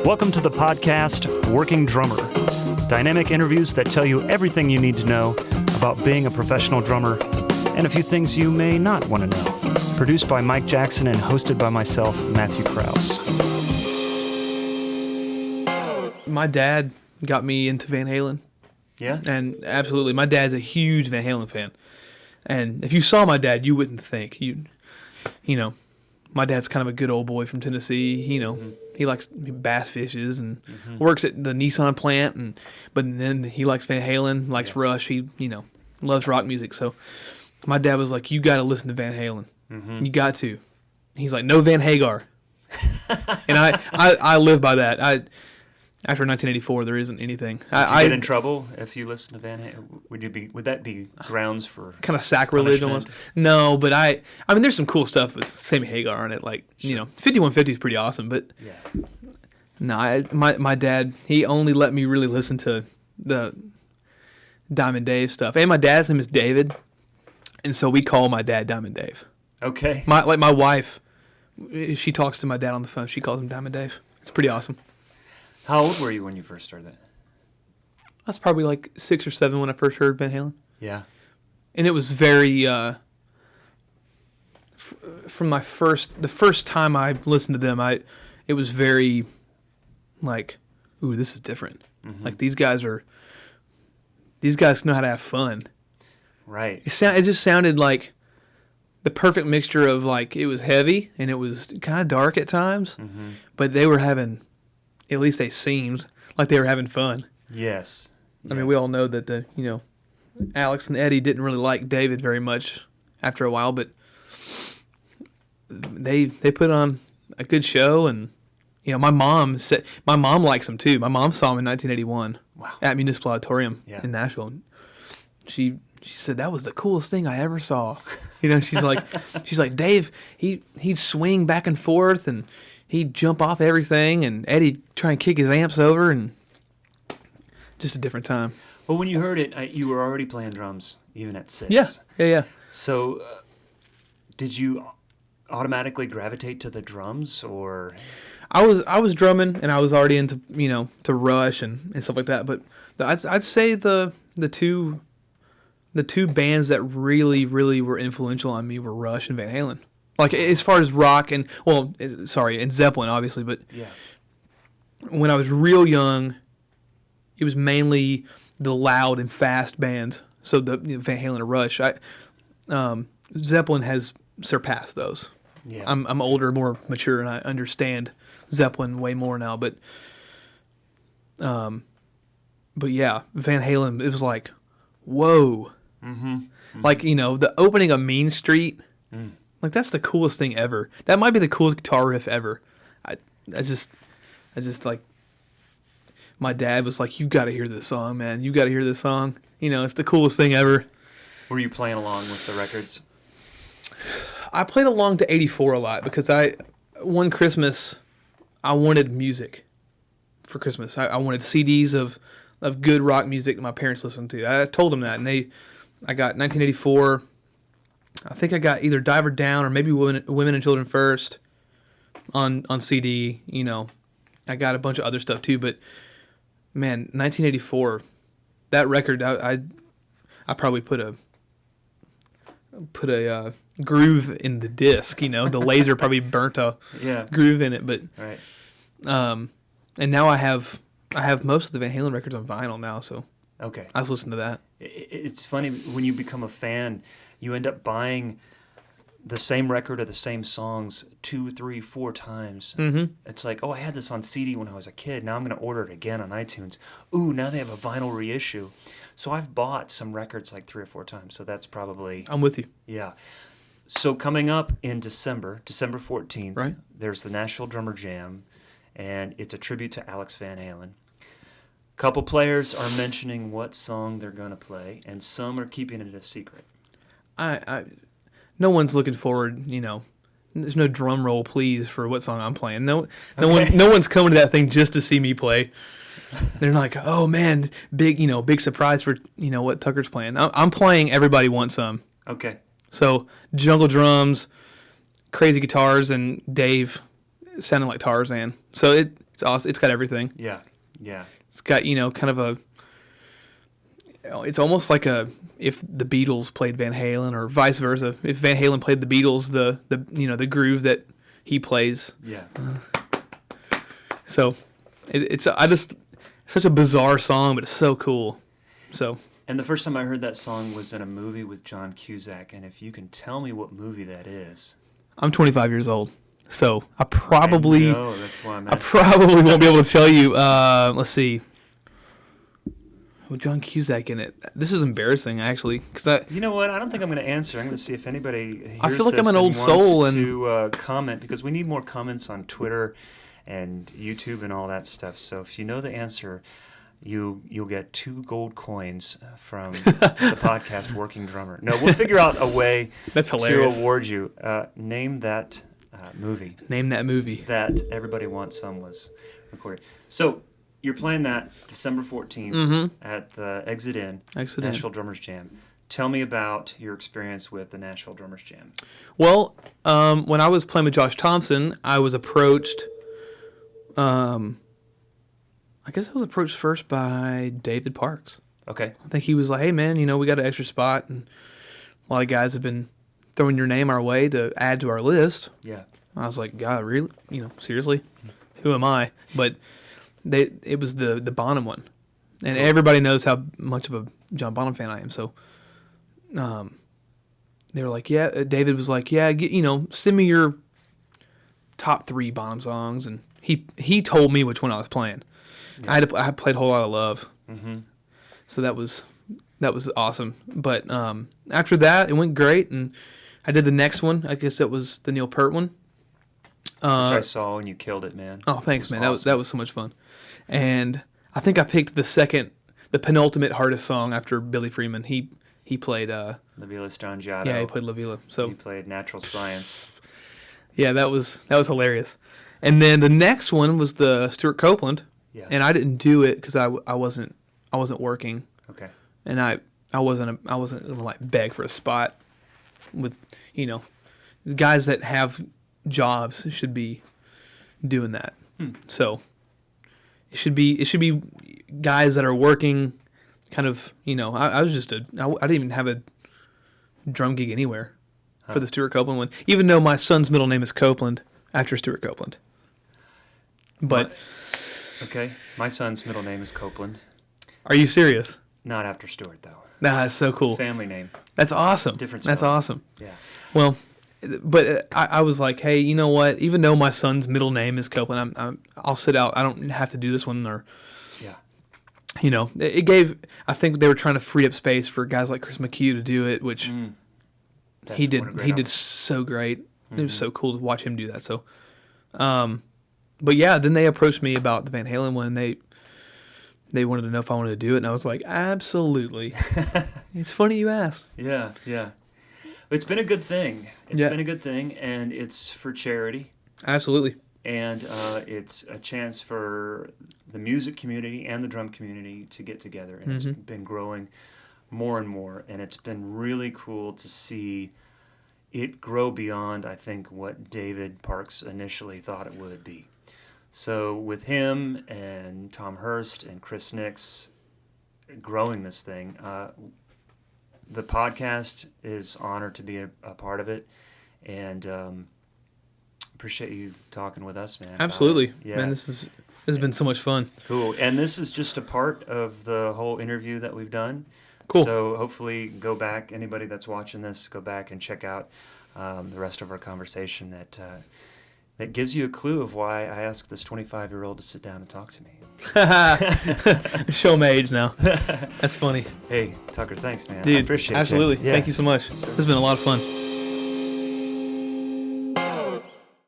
Welcome to the podcast, Working Drummer. Dynamic interviews that tell you everything you need to know about being a professional drummer and a few things you may not want to know. Produced by Mike Jackson and hosted by myself, Matthew Crouse. My dad got me into Van Halen. Yeah? And absolutely, my dad's a huge Van Halen fan. And if you saw my dad, you wouldn't think. You know, my dad's kind of a good old boy from Tennessee. He likes bass fishes and works at the Nissan plant. But then he likes Van Halen, likes Rush. He, loves rock music. So my dad was like, you got to listen to Van Halen. You got to. He's like, no Van Hagar. And I live by that. After 1984, there isn't anything. Did you get in trouble if you listen to Van Halen? Would that be grounds for kind of sacrilege almost? No, but I mean, there's some cool stuff with Sammy Hagar on it. Like, 5150 is pretty awesome, but no, my dad, he only let me really listen to the Diamond Dave stuff. And my dad's name is David, and so we call my dad Diamond Dave. Okay. My wife, she talks to my dad on the phone. She calls him Diamond Dave. It's pretty awesome. How old were you when you first started that? I was probably like 6 or 7 when I first heard Van Halen. Yeah. And it was very, from the first time I listened to them, it was very like, ooh, this is different. Like these guys know how to have fun. Right. It just sounded like the perfect mixture of like, it was heavy and it was kind of dark at times, but they were having, at least they seemed like they were having fun. Yes. I mean, we all know that Alex and Eddie didn't really like David very much after a while, but they put on a good show, and my mom likes them too. My mom saw them in 1981 at Municipal Auditorium in Nashville. She said that was the coolest thing I ever saw. She's like Dave. He'd swing back and forth and he'd jump off everything, and Eddie'd try and kick his amps over, and just a different time. Well, when you heard it, you were already playing drums, even at 6. Yeah. So, did you automatically gravitate to the drums, or? I was drumming, and I was already into to Rush and stuff like that. But I'd say the two bands that really were influential on me were Rush and Van Halen. Like, as far as rock and Zeppelin, obviously, but when I was real young, it was mainly the loud and fast bands. So the Van Halen and Rush. Zeppelin has surpassed those. Yeah. I'm older, more mature, and I understand Zeppelin way more now. But yeah, Van Halen, it was like, whoa. Like, the opening of Mean Street. Like, that's the coolest thing ever. That might be the coolest guitar riff ever. I just like, my dad was like, you got to hear this song, man. You got to hear this song. It's the coolest thing ever. Were you playing along with the records? I played along to 84 a lot because one Christmas, I wanted music for Christmas. I wanted CDs of good rock music that my parents listened to. I told them that, and I got 1984. I think I got either Diver Down or maybe Women and Children First on CD. I got a bunch of other stuff too, but man, 1984, that record, I probably put a groove in the disc. The laser probably burnt a groove in it, but right. And now I have most of the Van Halen records on vinyl now, so okay, I was listening to that. It's funny when you become a fan. You end up buying the same record or the same songs 2, 3, 4 times. It's like, oh, I had this on CD when I was a kid. Now I'm going to order it again on iTunes. Ooh, now they have a vinyl reissue. So I've bought some records like 3 or 4 times. So that's probably... I'm with you. Yeah. So coming up in December 14th, right, there's the Nashville Drummer Jam, and it's a tribute to Alex Van Halen. A couple players are mentioning what song they're going to play, and some are keeping it a secret. No one's looking forward, there's no drum roll, please, for what song I'm playing. No one's coming to that thing just to see me play. They're like, oh man, big surprise for what Tucker's playing. I'm playing Everybody Wants Some. Okay. So jungle drums, crazy guitars, and Dave sounding like Tarzan. So it's awesome. It's got everything. Yeah, yeah. It's got, kind of it's almost like if the Beatles played Van Halen or vice versa. If Van Halen played the Beatles, the groove that he plays. Yeah. So it's such a bizarre song, but it's so cool. So. And the first time I heard that song was in a movie with John Cusack, and if you can tell me what movie that is. I'm 25 years old, so I probably that's why I probably won't be able to tell you. Let's see. With John Cusack in it. This is embarrassing, actually, because You know what? I don't think I'm going to answer. I'm going to see if anybody hears I feel like this I'm an and old soul wants and to comment, because we need more comments on Twitter and YouTube and all that stuff. So if you know the answer, you'll get 2 gold coins from the podcast Working Drummer. No, we'll figure out a way That's to hilarious. award you. Name that movie. Name that movie. That Everybody Wants Some was recorded. So you're playing that December 14th at the Exit Inn, Nashville Drummers Jam. Tell me about your experience with the Nashville Drummers Jam. Well, when I was playing with Josh Thompson, I was approached. I guess I was approached first by David Parks. Okay. I think he was like, "Hey man, we got an extra spot, and a lot of guys have been throwing your name our way to add to our list." Yeah. I was like, "God, really? Seriously? Who am I?" But it was the Bonham one, and everybody knows how much of a John Bonham fan I am. So, they were like, "Yeah." David was like, "Yeah, send me your top 3 Bonham songs," and he told me which one I was playing. Yeah. I had played a whole lot of Love, so that was awesome. But after that, it went great, and I did the next one. I guess that was the Neil Peart one. Which I saw, and you killed it, man. Oh, thanks, man. Awesome. That was so much fun. And I think I picked the penultimate hardest song after Billy Freeman. He played La Villa Strangiato. Yeah, he played La Villa. So he played Natural Science. Yeah, that was hilarious. And then the next one was the Stuart Copeland. Yeah. And I didn't do it because I wasn't working. Okay. And I wasn't gonna like beg for a spot with guys that have jobs should be doing that. So it should be guys that are working kind of, I was just I didn't even have a drum gig anywhere for the Stuart Copeland one, even though my son's middle name is Copeland after Stuart Copeland. But okay, my son's middle name is Copeland. Are you serious? Not after Stuart, though. Nah, that's so cool. Family name. That's awesome. Different That's spelling. awesome. Yeah. Well, but I was like, hey, you know what? Even though my son's middle name is Copeland, I'll sit out. I don't have to do this one, or yeah. It gave. I think they were trying to free up space for guys like Chris McHugh to do it, which he did. He did so great. It was so cool to watch him do that. So, but yeah, then they approached me about the Van Halen one, and they wanted to know if I wanted to do it, and I was like, absolutely. It's funny you asked. Yeah, yeah. It's been a good thing. It's Yeah. been a good thing, and it's for charity. Absolutely. And it's a chance for the music community and the drum community to get together. And it's been growing more and more. And it's been really cool to see it grow beyond, I think, what David Parks initially thought it would be. So with him and Tom Hurst and Chris Nix growing this thing, the podcast is honored to be a part of it. And appreciate you talking with us, man. Absolutely. Yeah. Man, this has been so much fun. Cool. And this is just a part of the whole interview that we've done. Cool. So hopefully go back, anybody that's watching this, go back and check out the rest of our conversation that gives you a clue of why I asked this 25-year-old to sit down and talk to me. Show my age now. That's funny. Hey, Tucker, thanks, man. Dude, I appreciate it. absolutely. Yeah. Thank you so much. This has been a lot of fun.